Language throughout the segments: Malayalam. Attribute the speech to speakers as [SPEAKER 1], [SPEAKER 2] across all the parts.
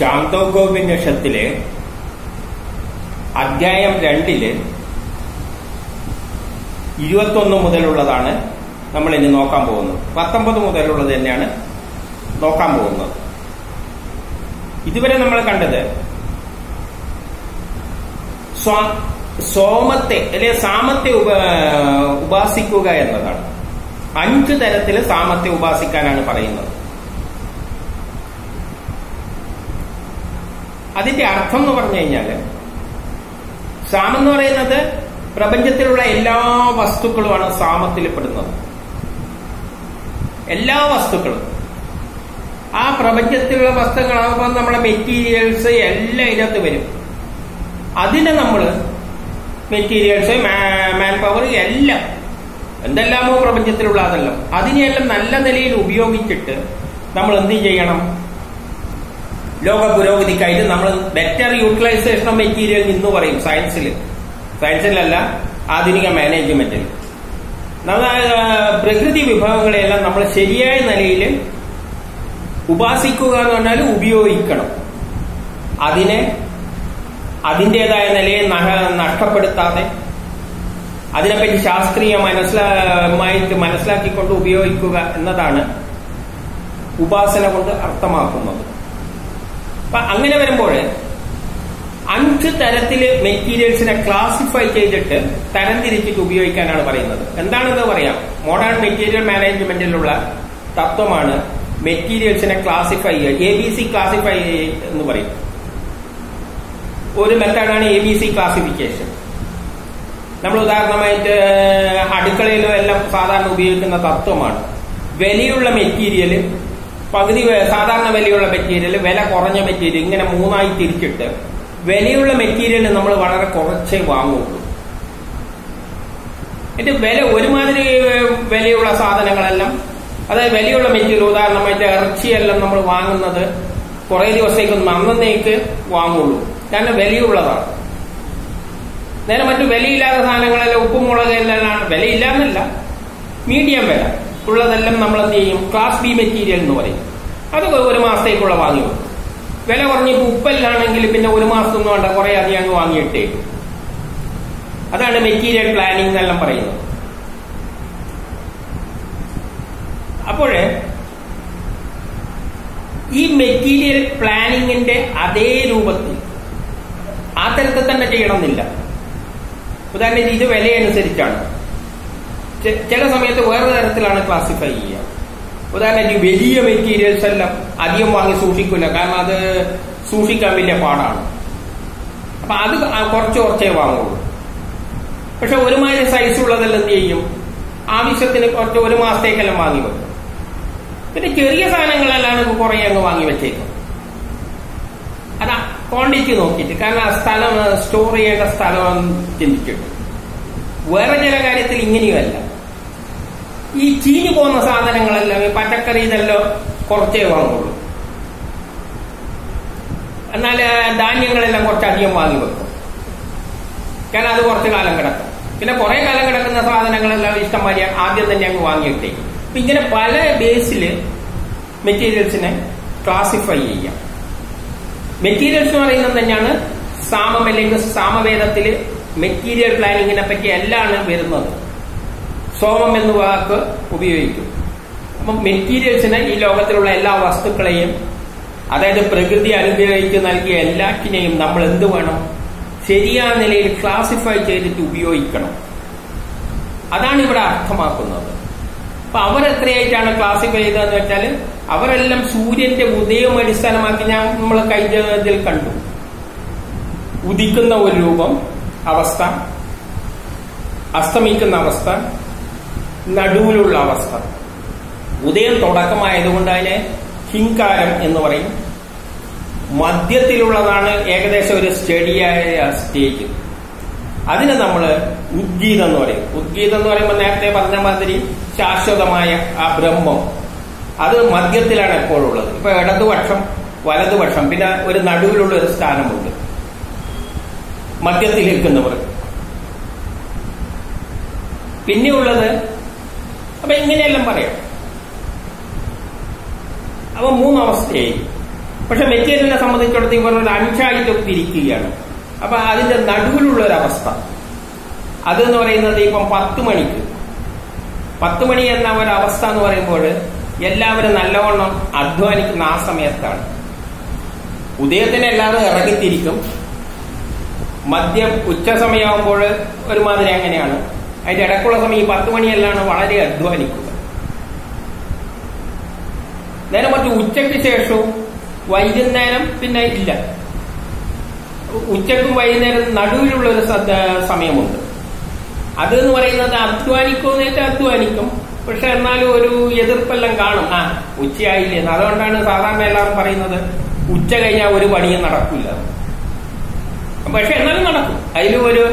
[SPEAKER 1] ചാന്തോകോപനിഷത്തിലെ അധ്യായം 2 21 മുതലുള്ളതാണ് നമ്മൾ ഇനി നോക്കാൻ പോകുന്നത്. 19 മുതലുള്ളത് തന്നെയാണ് നോക്കാൻ പോകുന്നത്. ഇതുവരെ നമ്മൾ കണ്ടത് സോമത്തെ അല്ലെ സാമത്തെ ഉപാസിക്കുക എന്നതാണ്. 5 തരത്തിൽ സാമത്തെ ഉപാസിക്കാനാണ് പറയുന്നത്. അതിന്റെ അർത്ഥം എന്ന് പറഞ്ഞു കഴിഞ്ഞാൽ, സാമം എന്ന് പറയുന്നത് പ്രപഞ്ചത്തിലുള്ള എല്ലാ വസ്തുക്കളുമാണ് സാമത്തിൽ പെടുന്നത്. എല്ലാ വസ്തുക്കളും, ആ പ്രപഞ്ചത്തിലുള്ള വസ്തുക്കളാകുമ്പോൾ നമ്മുടെ മെറ്റീരിയൽസ് എല്ലാം ഇതിനകത്ത് വരും. അതിനെ നമ്മൾ മെറ്റീരിയൽസ്, മാൻ പവർ, എല്ലാം എന്തെല്ലാമോ പ്രപഞ്ചത്തിലുള്ള അതെല്ലാം അതിനെയെല്ലാം നല്ല നിലയിൽ ഉപയോഗിച്ചിട്ട് നമ്മൾ എന്ത് ചെയ്യണം? ലോക പുരോഗതിക്കായിട്ട് നമ്മൾ ബെറ്റർ യൂട്ടിലൈസേഷൻ ഓഫ് മെറ്റീരിയൽ എന്ന് പറയും സയൻസിലല്ല, ആധുനിക മാനേജ്മെന്റിൽ. നമ്മൾ പ്രകൃതി വിഭവങ്ങളെല്ലാം നമ്മൾ ശരിയായ നിലയിൽ ഉപാസിക്കുക എന്ന് പറഞ്ഞാൽ ഉപയോഗിക്കണം. അതിനെ അതിൻ്റെതായ നിലയെ നഷ്ടപ്പെടുത്താതെ അതിനെപ്പറ്റി ശാസ്ത്രീയമായിട്ട് മനസ്സിലാക്കിക്കൊണ്ട് ഉപയോഗിക്കുക എന്നതാണ് ഉപാസന കൊണ്ട് അർത്ഥമാക്കുന്നത്. അപ്പൊ അങ്ങനെ വരുമ്പോൾ 5 തരത്തില് മെറ്റീരിയൽസിനെ ക്ലാസിഫൈ ചെയ്തിട്ട് തരംതിരിച്ചിട്ട് ഉപയോഗിക്കാനാണ് പറയുന്നത്. എന്താണെന്ന് പറയാം. മോഡേൺ മെറ്റീരിയൽ മാനേജ്മെന്റിലുള്ള തത്വമാണ് മെറ്റീരിയൽസിനെ ക്ലാസിഫൈ ചെയ്യുക. ABC ക്ലാസിഫൈ എന്ന് പറയും. ഒരു മെത്തേഡാണ് ABC ക്ലാസിഫിക്കേഷൻ. നമ്മൾ ഉദാഹരണമായിട്ട് അടുക്കളയിലും എല്ലാം സാധാരണ ഉപയോഗിക്കുന്ന തത്വമാണ്. വിലയുള്ള മെറ്റീരിയൽ, പകുതി സാധാരണ വിലയുള്ള മെറ്റീരിയൽ, വില കുറഞ്ഞ മെറ്റീരിയൽ, ഇങ്ങനെ 3ആയി തിരിച്ചിട്ട് വിലയുള്ള മെറ്റീരിയൽ നമ്മൾ വളരെ കുറച്ചേ വാങ്ങുള്ളൂ. എന്നിട്ട് വില ഒരുമാതിരി വിലയുള്ള സാധനങ്ങളെല്ലാം, അതായത് വിലയുള്ള മെറ്റീരിയൽ, ഉദാഹരണമായിട്ട് ഇറച്ചിയെല്ലാം നമ്മൾ വാങ്ങുന്നത് കുറെ ദിവസത്തേക്ക് നന്നേക്ക് വാങ്ങുള്ളൂ, കാരണം വിലയുള്ളതാണ്. നേരെ മറ്റു വിലയില്ലാത്ത സാധനങ്ങളെല്ലാം, ഉപ്പും മുളക് എല്ലാം വിലയില്ലാന്നല്ല, മീഡിയം വില ഉള്ളതെല്ലാം നമ്മൾ എന്ത് ചെയ്യും? ക്ലാസ് ബി മെറ്റീരിയൽ എന്ന് പറയും. അത് 1 മാസത്തേക്കുള്ള വാങ്ങി വെക്കും. വില കുറഞ്ഞിപ്പോ ഉപ്പല്ലാണെങ്കിൽ പിന്നെ 1 മാസത്തൊന്നും വേണ്ട, കുറെ അധികം അങ്ങ് വാങ്ങിയിട്ടേക്കും. അതാണ് മെറ്റീരിയൽ പ്ലാനിങ് എന്നെല്ലാം പറയുന്നത്. അപ്പോഴേ ഈ മെറ്റീരിയൽ പ്ലാനിങ്ങിന്റെ അതേ രൂപത്തിൽ ആ തരത്തിൽ തന്നെ ചെയ്യണമെന്നില്ല. ഉദാഹരണത്തിന് ഇത് വിലയനുസരിച്ചാണ്. ചില സമയത്ത് വേറെ തരത്തിലാണ് ക്ലാസിഫൈ ചെയ്യുക. ഉദാഹരണത്തിന് വലിയ മെറ്റീരിയൽസ് എല്ലാം അധികം വാങ്ങി സൂക്ഷിക്കില്ല, കാരണം അത് സൂക്ഷിക്കാൻ വലിയ പാടാണ്. അപ്പൊ അത് കുറച്ചേ വാങ്ങുള്ളൂ. പക്ഷെ ഒരുമാതിരി സൈസ് ഉള്ളതെല്ലാം എന്ത് ചെയ്യും? ആവശ്യത്തിന് കുറച്ച് 1 മാസത്തേക്കെല്ലാം വാങ്ങി വെക്കും. പിന്നെ ചെറിയ സാധനങ്ങളെല്ലാം കുറെ അങ്ങ് വാങ്ങി വെച്ചേക്കും. അതാ ക്വാണ്ടിറ്റി നോക്കിയിട്ട്, കാരണം ആ സ്ഥലം സ്റ്റോർ ചെയ്യേണ്ട സ്ഥലം ചിന്തിച്ചിട്ട്. വേറെ ചില കാര്യത്തിൽ ഇങ്ങനെയുമല്ല. ഈ ചീഞ്ഞു പോകുന്ന സാധനങ്ങളെല്ലാം, ഈ പച്ചക്കറി ഇതെല്ലാം കുറച്ചേ വാങ്ങുള്ളൂ. എന്നാൽ ധാന്യങ്ങളെല്ലാം കുറച്ചധികം വാങ്ങി വെക്കും, കാരണം അത് കുറച്ച് കാലം കിടക്കും. പിന്നെ കുറെ കാലം കിടക്കുന്ന സാധനങ്ങളെല്ലാം ഇഷ്ടംമാതിരി ആദ്യം തന്നെ അങ്ങ് വാങ്ങിയിട്ടേക്കും. അപ്പൊ ഇങ്ങനെ പല ബേസില് മെറ്റീരിയൽസിനെ ക്ലാസിഫൈ ചെയ്യാം. മെറ്റീരിയൽസ് എന്ന് പറയുന്നത് തന്നെയാണ് സാമം, അല്ലെങ്കിൽ സാമവേദത്തില് മെറ്റീരിയൽ പ്ലാനിങ്ങിനെ പറ്റി എല്ലാം വരുന്നത്. സോമം എന്ന വാക്ക് ഉപയോഗിക്കും. അപ്പം മെറ്റീരിയൽസിനെ, ഈ ലോകത്തിലുള്ള എല്ലാ വസ്തുക്കളെയും, അതായത് പ്രകൃതി അനുഗ്രഹിച്ച് നൽകിയ എല്ലാറ്റിനെയും നമ്മൾ എന്ത് വേണം? ശരിയായ നിലയിൽ ക്ലാസിഫൈ ചെയ്തിട്ട് ഉപയോഗിക്കണം. അതാണ് ഇവിടെ അർത്ഥമാക്കുന്നത്. അപ്പൊ അവരെത്രയായിട്ടാണ് ക്ലാസിഫൈ ചെയ്തതെന്ന് വെച്ചാൽ, അവരെല്ലാം സൂര്യന്റെ ഉദയം അടിസ്ഥാനമാക്കി നമ്മൾ കഴിഞ്ഞതിൽ കണ്ടു. ഉദിക്കുന്ന ഒരു രൂപം, അവസ്ഥ, അസ്തമിക്കുന്ന അവസ്ഥ, നടുവിലുള്ള അവസ്ഥ. ഉദയം തുടക്കമായതുകൊണ്ട് അതിനെ ഹിങ്കാരം എന്ന് പറയും. മധ്യത്തിലുള്ളതാണ് ഏകദേശം ഒരു സ്റ്റഡിയായ സ്റ്റേജ്. അതിനെ നമ്മൾ ഉദ്ഗീതം എന്ന് പറയും. ഉദ്ഗീതം എന്ന് പറയുമ്പോൾ നേരത്തെ പറഞ്ഞ മാതിരി ശാശ്വതമായ ആ ബ്രഹ്മം, അത് മധ്യത്തിലാണ് എപ്പോഴുള്ളത്. ഇപ്പൊ ഇടതുപക്ഷം, വലതുപക്ഷം, പിന്നെ ഒരു നടുവിലുള്ള ഒരു സ്ഥാനമുണ്ട്, മധ്യത്തിൽ നിൽക്കുന്നവർ. പിന്നെയുള്ളത്, അപ്പൊ ഇങ്ങനെയെല്ലാം പറയാം. അപ്പൊ 3 അവസ്ഥയായി. പക്ഷെ മെറ്റീരിയലിനെ സംബന്ധിച്ചിടത്തോളം ഇവർ ഒരു 5ആയിട്ട് തിരിക്കുകയാണ്. അപ്പൊ അതിന്റെ നടുവിലുള്ളൊരവസ്ഥ അതെന്ന് പറയുന്നത് ഇപ്പം 10 മണിക്ക് 10 മണി എന്ന ഒരവസ്ഥ എന്ന് പറയുമ്പോൾ എല്ലാവരും നല്ലവണ്ണം അധ്വാനിക്കുന്ന ആ സമയത്താണ്. ഉദയത്തിന് എല്ലാവരും ഇറങ്ങിത്തിരിക്കും. മദ്യം ഉച്ച സമയമാകുമ്പോൾ ഒരുമാതിരി അങ്ങനെയാണ്. അതിന്റെ ഇടയ്ക്കുള്ള സമയം ഈ 10 മണിയെല്ലാം വളരെ അധ്വാനിക്കുക. നേരെ മറ്റു ഉച്ചയ്ക്ക് ശേഷവും വൈകുന്നേരം പിന്നെ ഇല്ല. ഉച്ചക്കും വൈകുന്നേരം നടുവിലുള്ള ഒരു സമയമുണ്ട്. അതെന്ന് പറയുന്നത് അധ്വാനിക്കുമെന്ന് വെച്ചാൽ അധ്വാനിക്കും. പക്ഷെ എന്നാലും ഒരു എതിർപ്പെല്ലാം കാണും. ഉച്ചയായില്ലേന്ന്. അതുകൊണ്ടാണ് സാധാരണ എല്ലാവരും പറയുന്നത് ഉച്ച കഴിഞ്ഞാൽ ഒരു പണിയും നടക്കില്ല. പക്ഷെ എന്നാലും നടക്കും. അതിലും ഒരു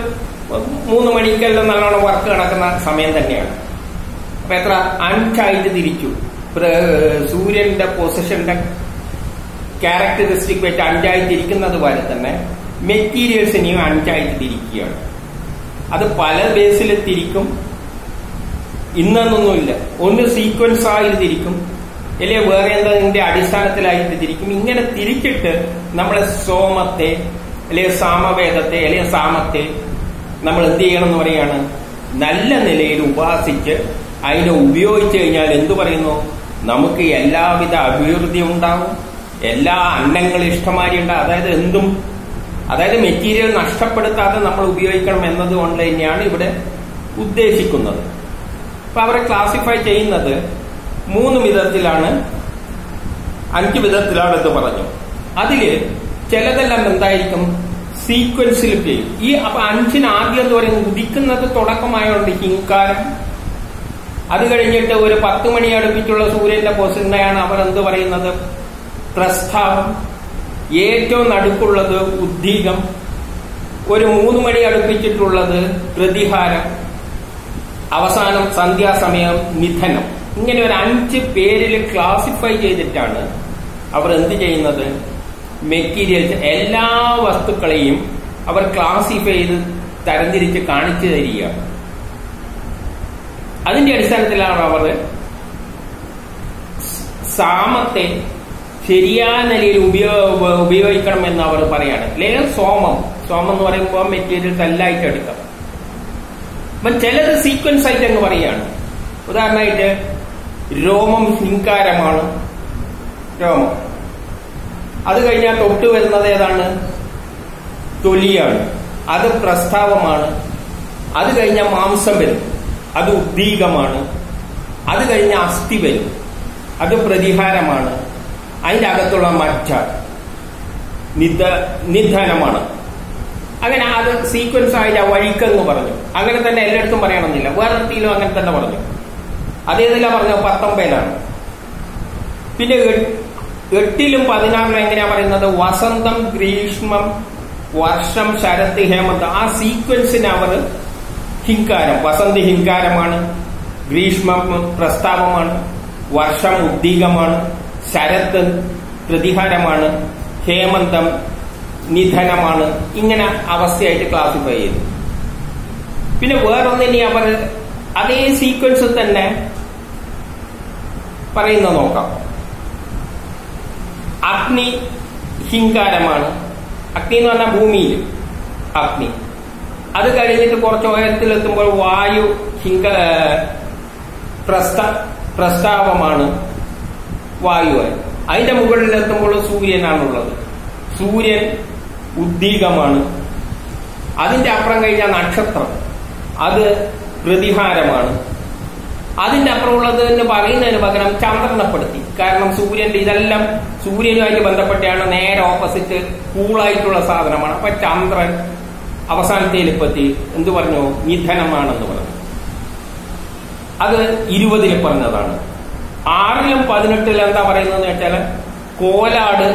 [SPEAKER 1] 3 മണിക്കെല്ലാം നല്ലോണം വർക്ക് നടക്കുന്ന സമയം തന്നെയാണ്. അപ്പൊ എത്ര 5ആയിട്ട് തിരിച്ചു. സൂര്യന്റെ പൊസിഷന്റെ ക്യാരക്ടറിസ്റ്റിക് വെച്ച് 5ആയിട്ട് തിരിക്കുന്നത് പോലെ തന്നെ മെറ്റീരിയൽസിനെയും 5ആയിട്ട് തിരിക്കുകയാണ്. അത് പല ബേസിൽ തിരിക്കും. ഇന്നൊന്നുമില്ല. ഒന്ന് സീക്വൻസ് ആയിട്ട് തിരിക്കും, അല്ലെങ്കിൽ വേറെ എന്തെങ്കിലും അടിസ്ഥാനത്തിലായിട്ട് തിരിക്കും. ഇങ്ങനെ തിരിച്ചിട്ട് നമ്മളെ സോമത്തെ അല്ലെങ്കിൽ സാമവേദത്തെ അല്ലെങ്കിൽ സാമത്തെ നമ്മൾ എന്ത് ചെയ്യണം എന്ന് പറയാണ്, നല്ല നിലയിൽ ഉപാസിച്ച് അതിനെ ഉപയോഗിച്ചു കഴിഞ്ഞാൽ എന്തു പറയുന്നു, നമുക്ക് എല്ലാവിധ അഭിവൃദ്ധി ഉണ്ടാവും, എല്ലാ അന്നങ്ങളും ഇഷ്ടമാരി ഉണ്ടാവും. അതായത് മെറ്റീരിയൽ നഷ്ടപ്പെടുത്താതെ നമ്മൾ ഉപയോഗിക്കണം എന്നതുകൊണ്ട് തന്നെയാണ് ഇവിടെ ഉദ്ദേശിക്കുന്നത്. അപ്പൊ അവരെ ക്ലാസിഫൈ ചെയ്യുന്നത് 3 വിധത്തിലാണ്, 5 വിധത്തിലാണ് എന്ന് പറഞ്ഞു. അതില് ചിലതെല്ലാം എന്തായിരിക്കും സീക്വൻസിൽ ചെയ്യും. അപ്പൊ 5ന് ആദ്യം എന്ന് പറയുന്നത് ഉദിക്കുന്നത് തുടക്കമായോണ്ട് ഹിങ്കാരം. അത് കഴിഞ്ഞിട്ട് ഒരു 10 മണി അടുപ്പിച്ചുള്ള സൂര്യന്റെ പൊസിഷനെയാണ് അവർ എന്ത് പറയുന്നത് പ്രസ്ഥാവം. ഏറ്റവും നടുക്കുള്ളത് ഉദ്ദീകം. ഒരു 3 മണി അടുപ്പിച്ചിട്ടുള്ളത് പ്രതിഹാരം. അവസാനം സന്ധ്യാസമയം നിധനം. ഇങ്ങനെ ഒരു 5 പേരിൽ ക്ലാസിഫൈ ചെയ്തിട്ടാണ് അവർ എന്ത് ചെയ്യുന്നത്, മെറ്റീരിയൽസ് എല്ലാ വസ്തുക്കളെയും അവർ ക്ലാസിഫൈ ചെയ്ത് തരംതിരിച്ച് കാണിച്ചു തരികയാണ്. അതിന്റെ അടിസ്ഥാനത്തിലാണ് അവർ സാമത്തെ ശരിയായ നിലയിൽ ഉപയോഗിക്കണം എന്ന് അവർ പറയാണ്. അല്ലെങ്കിൽ സോമം എന്ന് പറയുമ്പോൾ മെറ്റീരിയൽസ് എല്ലായിട്ട് എടുക്കാം. അപ്പം ചിലത് സീക്വൻസ് ആയിട്ട് എന്ന് പറയാണ്. ഉദാഹരണമായിട്ട് രോമം ഹിങ്കാരമാണ്. രോമം അത് കഴിഞ്ഞാൽ തൊട്ട് വരുന്നത് ഏതാണ്, തൊലിയാണ്. അത് പ്രസ്താവമാണ്. അത് കഴിഞ്ഞാൽ മാംസം വരും, അത് ഉദ്ദീകമാണ്. അത് കഴിഞ്ഞ അസ്ഥി വരും, അത് പ്രതിഹാരമാണ്. അതിന്റെ അകത്തുള്ള മജ്ജ നിധനമാണ്. അങ്ങനെ അത് സീക്വൻസ് ആയിട്ട് വഴിക്കെന്ന് പറഞ്ഞു. അങ്ങനെ തന്നെ എല്ലായിടത്തും പറയണമെന്നില്ല, വേറെത്തിയിലും അങ്ങനെ തന്നെ പറഞ്ഞു. അതേതിലാ പറഞ്ഞ 19 പിന്നെ 8ലും 16ലും എങ്ങനെയാ പറയുന്നത്, വസന്തം, ഗ്രീഷ്മം, വർഷം, ശരത്, ഹേമന്ത്. ആ സീക്വൻസിന് അവർ ഹിങ്കാരം, വസന്ത് ഹിങ്കാരമാണ്, ഗ്രീഷ്മം പ്രസ്താവമാണ്, വർഷം ഉദ്ദീകമാണ്, ശരത്ത് പ്രതിഹാരമാണ്, ഹേമന്തം നിധനമാണ്. ഇങ്ങനെ അവസ്ഥയായിട്ട് ക്ലാസിഫൈ ചെയ്തു. പിന്നെ വേറൊന്നിനെ അവർ അതേ സീക്വൻസിൽ തന്നെ പറയുന്ന നോക്കാം. അഗ്നി ഹിങ്കാരമാണ്. അഗ്നി എന്ന് പറഞ്ഞാൽ ഭൂമിയിൽ അഗ്നി. അത് കഴിഞ്ഞിട്ട് കുറച്ച് ഉയരത്തിലെത്തുമ്പോൾ വായു പ്രസ്താവമാണ്, വായുവായി. അതിന്റെ മുകളിലെത്തുമ്പോൾ സൂര്യനാണുള്ളത്. സൂര്യൻ ഉദ്ദീകമാണ്. അതിന്റെ അപ്പുറം കഴിഞ്ഞ നക്ഷത്രം, അത് പ്രതിഹാരമാണ്. അതിന്റെ അപ്പുറമുള്ളത് എന്ന് പറയുന്നതിന് പകരം ചന്ദ്രനെപ്പെടുത്തി. കാരണം സൂര്യന്റെ ഇതെല്ലാം സൂര്യനുമായിട്ട് ബന്ധപ്പെട്ടാണ്, നേരെ ഓപ്പോസിറ്റ് കൂളായിട്ടുള്ള സാധനമാണ്. അപ്പൊ ചന്ദ്രൻ അവസാനത്തേലിപ്പത്തി എന്തു പറഞ്ഞു, നിധനമാണെന്ന് പറഞ്ഞു. അത് 20ൽ പറഞ്ഞതാണ്. 6ലും 18ലും എന്താ പറയുന്നതെന്ന് വെച്ചാൽ കോലാട്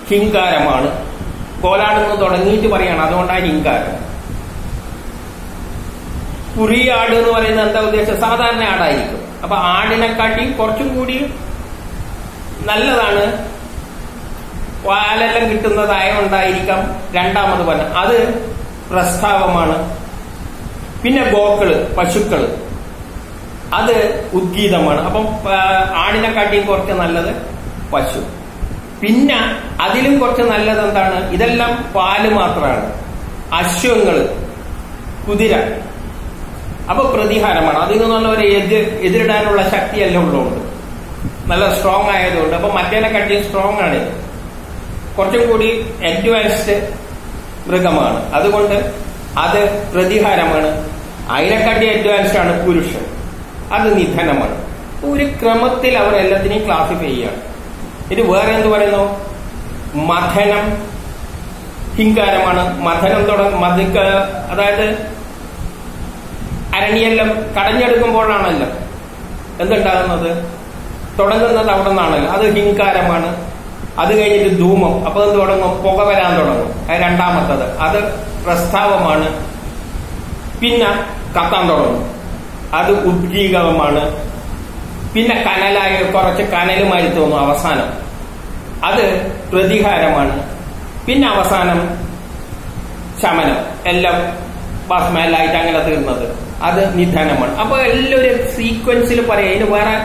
[SPEAKER 1] ഹിങ്കാരമാണ്. കോലാടെന്ന് തുടങ്ങിയിട്ട് പറയാണ്, അതുകൊണ്ടാണ് ഹിങ്കാരം. കുറിയാട് എന്ന് പറയുന്നത് എന്താ ഉദ്ദേശം, സാധാരണ ആടായിരിക്കും. അപ്പൊ ആടിനെക്കാട്ടി കുറച്ചും കൂടി നല്ലതാണ്, പാലെല്ലാം കിട്ടുന്നതായോണ്ടായിരിക്കാം രണ്ടാമത് പറഞ്ഞ. അത് പ്രസ്താവമാണ്. പിന്നെ ഗോക്കള്, പശുക്കള്, അത് ഉദ്ഗീതമാണ്. അപ്പം ആടിനെക്കാട്ടിയും കുറച്ച് നല്ലത് പശു. പിന്നെ അതിലും കുറച്ച് നല്ലത് എന്താണ്? ഇതെല്ലാം പാല് മാത്രമാണ്. അശ്വങ്ങള്, കുതിര, അപ്പൊ പ്രതിഹാരമാണ്. അതിൽ നിന്നുള്ള ഒരു എതിരിടാനുള്ള ശക്തിയെല്ലാം ഉള്ളതുകൊണ്ട്, നല്ല സ്ട്രോങ് ആയതുകൊണ്ട്. അപ്പൊ മറ്റേനെക്കാട്ടി സ്ട്രോങ് ആണ്, കുറച്ചും കൂടി അഡ്വാൻസ്ഡ് മൃഗമാണ്. അതുകൊണ്ട് അത് പ്രതിഹാരമാണ്. അതിനെക്കാട്ടി അഡ്വാൻസ്ഡ് ആണ് പുരുഷൻ, അത് നിധനമാണ്. ഒരു ക്രമത്തിൽ അവർ എല്ലാത്തിനെയും ക്ലാസിഫൈ ചെയ്യാണ്. ഇത് വേറെ എന്ത് പറയുന്നു? മഥനം ഹിങ്കാരമാണ്. മഥനം അതായത് അരണിയെല്ലാം കടഞ്ഞെടുക്കുമ്പോഴാണല്ലോ എന്തുണ്ടാകുന്നത്, തുടങ്ങുന്നത് അവിടെ നിന്നാണല്ലോ, അത് ഹിങ്കാരമാണ്. അത് കഴിഞ്ഞിട്ട് ധൂമം, അപ്പൊ എന്ത് തുടങ്ങും? പുക വരാൻ തുടങ്ങും. അത് രണ്ടാമത്തത്, അത് പ്രസ്താവമാണ്. പിന്നെ കത്താൻ തുടങ്ങും, അത് ഉദ്ഗീകമാണ്. പിന്നെ കനലായി കുറച്ച് കനലുമായി തോന്നും അവസാനം, അത് പ്രതിഹാരമാണ്. പിന്നെ അവസാനം ശമനം, എല്ലാം സ്മെല്ലായിട്ട് അങ്ങനെ തീർന്നത്, അത് നിധനമാണ്. അപ്പൊ എല്ലാം ഒരു സീക്വൻസിൽ പറയാം. അതിന് വേറെ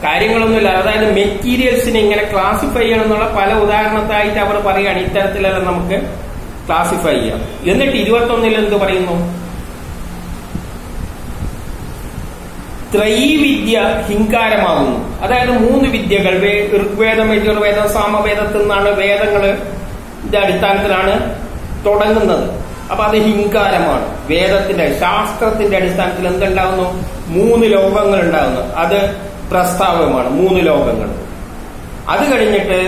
[SPEAKER 1] കാര്യങ്ങളൊന്നുമില്ല. അതായത് മെറ്റീരിയൽസിനെ ഇങ്ങനെ ക്ലാസിഫൈ ചെയ്യണം എന്നുള്ള പല ഉദാഹരണത്തായിട്ട് അവർ പറയുകയാണ്. ഇത്തരത്തിലെല്ലാം നമുക്ക് ക്ലാസിഫൈ ചെയ്യാം. എന്നിട്ട് 21 എന്ത് പറയുന്നു? ത്രൈവിദ്യ ഹിങ്കാരമാകുന്നു. അതായത് 3 വിദ്യകൾ, ഋഗ്വേദം, യജുർവേദം, സാമവേദത്തിൽ നിന്നാണ് വേദങ്ങളുടെ അടിസ്ഥാനത്തിലാണ് തുടങ്ങുന്നത്. അപ്പൊ അത് ഹിങ്കാരമാണ്. വേദത്തിന്റെ ശാസ്ത്രത്തിന്റെ അടിസ്ഥാനത്തിൽ എന്തുണ്ടാകുന്നു? 3 ലോകങ്ങൾ ഉണ്ടാകുന്നു. അത് പ്രസ്താവമാണ്, 3 ലോകങ്ങൾ. അത് കഴിഞ്ഞിട്ട്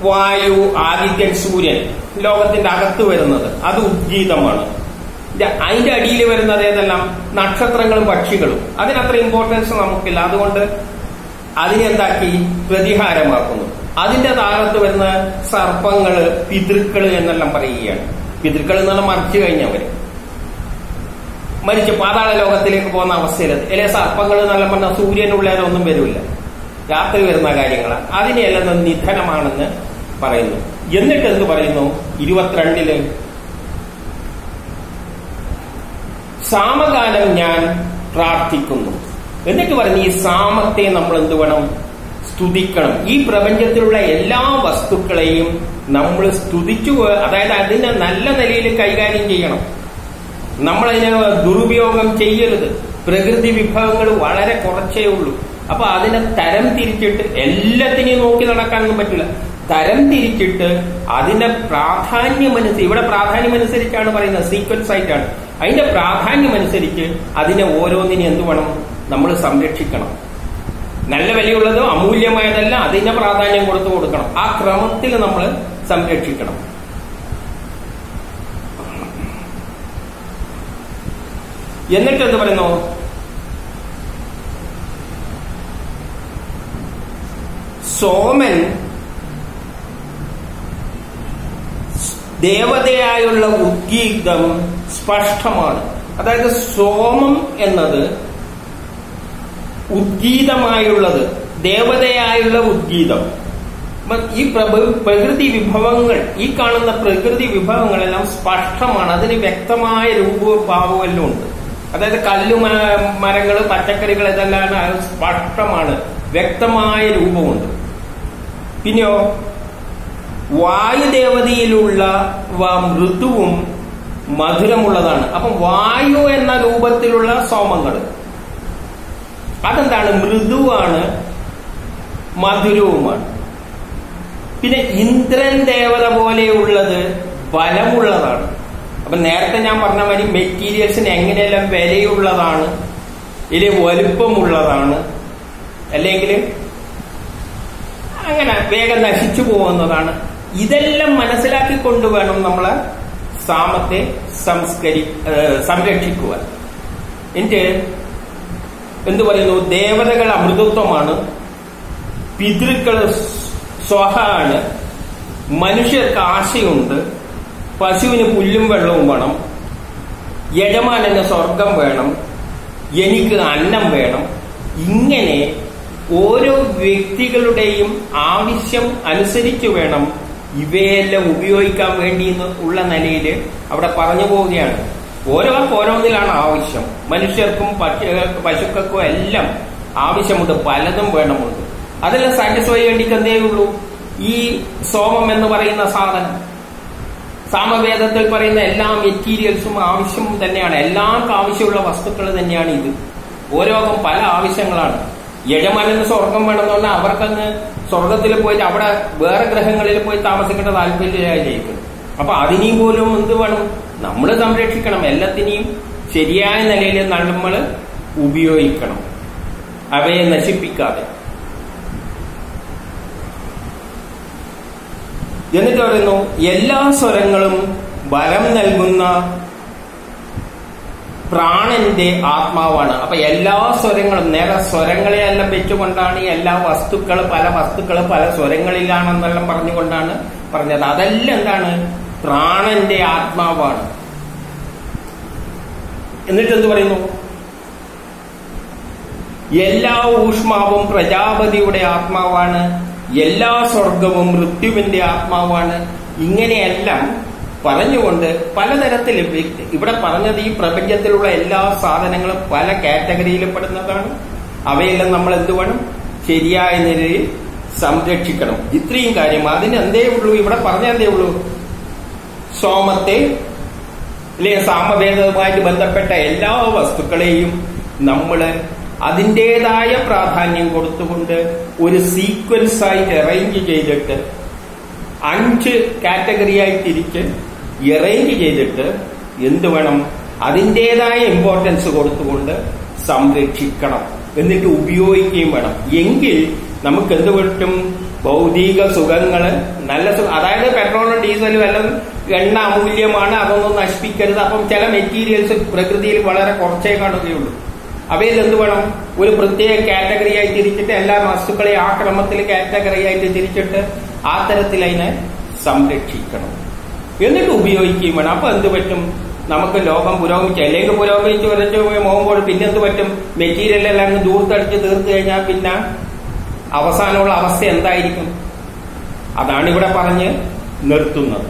[SPEAKER 1] വായു, ആദിത്യൻ, സൂര്യൻ ലോകത്തിന്റെ അകത്ത് വരുന്നത്, അത് ഉദ്ഗീതമാണ്. അതിന്റെ അടിയിൽ വരുന്നത് ഏതെല്ലാം? നക്ഷത്രങ്ങളും പക്ഷികളും. അതിനത്ര ഇമ്പോർട്ടൻസ് നമുക്കില്ല. അതുകൊണ്ട് അതിനെന്താക്കി? പ്രതിഹാരമാക്കുന്നു. അതിന്റെ താഴത്ത് വരുന്ന സർപ്പങ്ങള്, പിതൃക്കള് എന്നെല്ലാം പറയുകയാണ്. പിതൃക്കൾ എന്നുള്ള മരിച്ചു കഴിഞ്ഞവര്, മരിച്ച് പാതാള ലോകത്തിലേക്ക് പോകുന്ന അവസ്ഥയിൽ, അല്ലെ സർപ്പങ്ങൾ എന്നെല്ലാം പറഞ്ഞാൽ സൂര്യനുള്ളതൊന്നും വരില്ല, രാത്രി വരുന്ന കാര്യങ്ങളാണ്. അതിനെല്ലാം നിധനമാണെന്ന് പറയുന്നു. എന്നിട്ട് എന്ത് പറയുന്നു? 22 സാമകാലം ഞാൻ പ്രാർത്ഥിക്കുന്നു. എന്നിട്ട് പറഞ്ഞു, ഈ സാമത്തെ നമ്മൾ എന്ത് വേണം? സ്തുതിക്കണം. ഈ പ്രപഞ്ചത്തിലുള്ള എല്ലാ വസ്തുക്കളെയും നമ്മൾ സ്തുതിച്ചു, അതായത് അതിനെ നല്ല നിലയിൽ കൈകാര്യം ചെയ്യണം. നമ്മളതിനെ ദുരുപയോഗം ചെയ്യരുത്. പ്രകൃതി വിഭവങ്ങൾ വളരെ കുറച്ചേ ഉള്ളൂ. അപ്പൊ അതിനെ തരം തിരിച്ചിട്ട് എല്ലാത്തിനെയും നോക്കി നടക്കാനൊന്നും പറ്റില്ല. തരം തിരിച്ചിട്ട് അതിന്റെ പ്രാധാന്യമനുസരിച്ച്, ഇവിടെ പ്രാധാന്യമനുസരിച്ചാണ് പറയുന്നത്, സീക്വൻസ് ആയിട്ടാണ്. അതിന്റെ പ്രാധാന്യമനുസരിച്ച് അതിനെ ഓരോന്നിനും എന്ത് വേണം? നമ്മൾ സംരക്ഷിക്കണം. നല്ല വിലയുള്ളതോ അമൂല്യമായതല്ല, അതിന്റെ പ്രാധാന്യം കൊടുക്കണം. ആ ക്രമത്തിൽ നമ്മൾ സംരക്ഷിക്കണം. എന്നിട്ട് എന്ത് പറയുന്നു? സോമൻ ദേവതയായുള്ള ഉദ്ഗീതം സ്പഷ്ടമാണ്. അതായത് സോമം എന്നത് ഉദ്ഗീതമായുള്ളത്, ദേവതയായുള്ള ഉദ്ഗീതം. ഈ പ്രകൃതി വിഭവങ്ങൾ, ഈ കാണുന്ന പ്രകൃതി വിഭവങ്ങളെല്ലാം സ്പഷ്ടമാണ്. അതിന് വ്യക്തമായ രൂപവും ഭാവവും എല്ലാം ഉണ്ട്. അതായത് കല്ലു മരങ്ങള്, പച്ചക്കറികൾ, ഇതെല്ലാം സ്പഷ്ടമാണ്, വ്യക്തമായ രൂപമുണ്ട്. പിന്നെയോ വായുദേവതയിലുള്ള മൃദുവും മധുരമുള്ളതാണ്. അപ്പൊ വായു എന്ന രൂപത്തിലുള്ള സോമങ്ങൾ അതെന്താണ്? മൃദുവാണ്, മധുരവുമാണ്. പിന്നെ ഇന്ദ്രൻ ദേവത പോലെയുള്ളത് ബലമുള്ളതാണ്. അപ്പൊ നേരത്തെ ഞാൻ പറഞ്ഞ മാതിരി മെറ്റീരിയൽസിന് എങ്ങനെയെല്ലാം വിലയുള്ളതാണ്, ഇതിൽ വലുപ്പമുള്ളതാണ്, അല്ലെങ്കിൽ അങ്ങനെ വേഗം നശിച്ചു പോകുന്നതാണ്. ഇതെല്ലാം മനസ്സിലാക്കിക്കൊണ്ട് വേണം നമ്മളെ സാമത്തെ സംരക്ഷിക്കുവാൻ. എന്നിട്ട് എന്തു പറയുന്നു? ദേവതകൾ അമൃതത്വമാണ്, പിതൃക്കൾ സ്വഹാണ്, മനുഷ്യർക്ക് ആശയുണ്ട്, പശുവിന് പുല്ലും വെള്ളവും വേണം, യജമാനന് സ്വർഗം വേണം, എനിക്ക് അന്നം വേണം. ഇങ്ങനെ ഓരോ വ്യക്തികളുടെയും ആവശ്യം അനുസരിച്ച് വേണം ഇവയെല്ലാം ഉപയോഗിക്കാൻ വേണ്ടി ഉള്ള നിലയിൽ അവിടെ പറഞ്ഞു പോവുകയാണ്. ഓരോന്നിലാണ് ആവശ്യം. മനുഷ്യർക്കും പശുക്കൾക്കും എല്ലാം ആവശ്യമുണ്ട്, പലതും വേണമുണ്ട്. അതെല്ലാം സാറ്റിസ്ഫൈ വേണ്ടിക്ക് എന്തേ ഉള്ളൂ ഈ സോമം എന്ന് പറയുന്ന സാധനം. സാമവേദത്തിൽ പറയുന്ന എല്ലാ മെറ്റീരിയൽസും ആവശ്യം തന്നെയാണ്, എല്ലാവർക്കും ആവശ്യമുള്ള വസ്തുക്കൾ തന്നെയാണ് ഇത്. ഓരോക്കും പല ആവശ്യങ്ങളാണ്. യജമാനന് സ്വർഗം വേണമെന്ന് പറഞ്ഞാൽ അവർക്കങ്ങ് സ്വർഗത്തിൽ പോയിട്ട് അവിടെ വേറെ ഗ്രഹങ്ങളിൽ പോയി താമസിക്കേണ്ട താല്പര്യമായി ജയിക്കണം. അപ്പൊ അതിനെയും പോലും എന്ത് വേണം, നമ്മൾ സംരക്ഷിക്കണം. എല്ലാത്തിനെയും ശരിയായ നിലയിൽ നമ്മൾ ഉപയോഗിക്കണം, അവയെ നശിപ്പിക്കാതെ. എന്നിട്ട് പറയുന്നു എല്ലാ സ്വരങ്ങളും ബലം നൽകുന്ന പ്രാണന്റെ ആത്മാവാണ്. അപ്പൊ എല്ലാ സ്വരങ്ങളും നേരെ സ്വരങ്ങളെയെല്ലാം വെച്ചുകൊണ്ടാണ് എല്ലാ പല വസ്തുക്കൾ പല സ്വരങ്ങളിലാണെന്നെല്ലാം പറഞ്ഞുകൊണ്ടാണ് പറഞ്ഞത്. അതെല്ലാം എന്താണ്, പ്രാണന്റെ ആത്മാവാണ്. എന്നിട്ട് എന്ത് പറയുന്നു, എല്ലാ ഊഷ്മാവും പ്രജാപതിയുടെ ആത്മാവാണ്, എല്ലാ സ്വർഗവും മൃത്യുവിന്റെ ആത്മാവാണ്. ഇങ്ങനെയെല്ലാം പറഞ്ഞുകൊണ്ട് പലതരത്തിൽ ഇവിടെ പറഞ്ഞത് ഈ പ്രപഞ്ചത്തിലുള്ള എല്ലാ സാധനങ്ങളും പല കാറ്റഗറിയിൽ പെടുന്നതാണ്. അവയെല്ലാം നമ്മൾ എന്ത് വേണം, ശരിയായ നിലയിൽ സംരക്ഷിക്കണം. ഇത്രയും കാര്യം അതിന് എന്തേ ഉള്ളൂ, ഇവിടെ പറഞ്ഞെന്തേ ഉള്ളൂ, സോമത്തെ അല്ലെങ്കിൽ സാമവേദവുമായിട്ട് ബന്ധപ്പെട്ട എല്ലാ വസ്തുക്കളെയും നമ്മൾ അതിൻ്റെതായ പ്രാധാന്യം കൊടുത്തുകൊണ്ട് ഒരു സീക്വൻസ് ആയിട്ട് അറേഞ്ച് ചെയ്തിട്ട് 5 കാറ്റഗറിയായി തിരിച്ച് അറേഞ്ച് ചെയ്തിട്ട് എന്ത് വേണം, അതിൻ്റെതായ ഇമ്പോർട്ടൻസ് കൊടുത്തുകൊണ്ട് സംരക്ഷിക്കണം, എന്നിട്ട് ഉപയോഗിക്കുകയും വേണം. എങ്കിൽ നമുക്ക് എന്ത് പറ്റും, ഭൗതിക സുഖങ്ങള് നല്ല അതായത് പെട്രോളും ഡീസലും എല്ലാം എണ്ണ അമൂല്യമാണ്, അതൊന്നും നശിപ്പിക്കരുത്. അപ്പം ചില മെറ്റീരിയൽസ് പ്രകൃതിയിൽ വളരെ കുറച്ചേ കാണുകയുള്ളൂ. അവയിൽ എന്ത് വേണം, ഒരു പ്രത്യേക കാറ്റഗറിയായി തിരിച്ചിട്ട് എല്ലാ വസ്തുക്കളെ ആ ക്രമത്തിൽ കാറ്റഗറിയായിട്ട് തിരിച്ചിട്ട് ആ തരത്തിൽ അതിനെ സംരക്ഷിക്കണം, എന്നിട്ട് ഉപയോഗിക്കുകയും വേണം. അപ്പൊ എന്ത് പറ്റും, നമുക്ക് ലോകം പുരോഗമിച്ച് അല്ലെങ്കിൽ പുരോഗമിച്ച് വരച്ച് പോകുമ്പോൾ പിന്നെ എന്ത് പറ്റും, മെറ്റീരിയൽ എല്ലാം അങ്ങ് ദൂർത്തടിച്ച് തീർത്തു കഴിഞ്ഞാൽ പിന്നെ അവസാനമുള്ള അവസ്ഥ എന്തായിരിക്കും, അതാണ് ഇവിടെ പറഞ്ഞ് നിർത്തുന്നത്.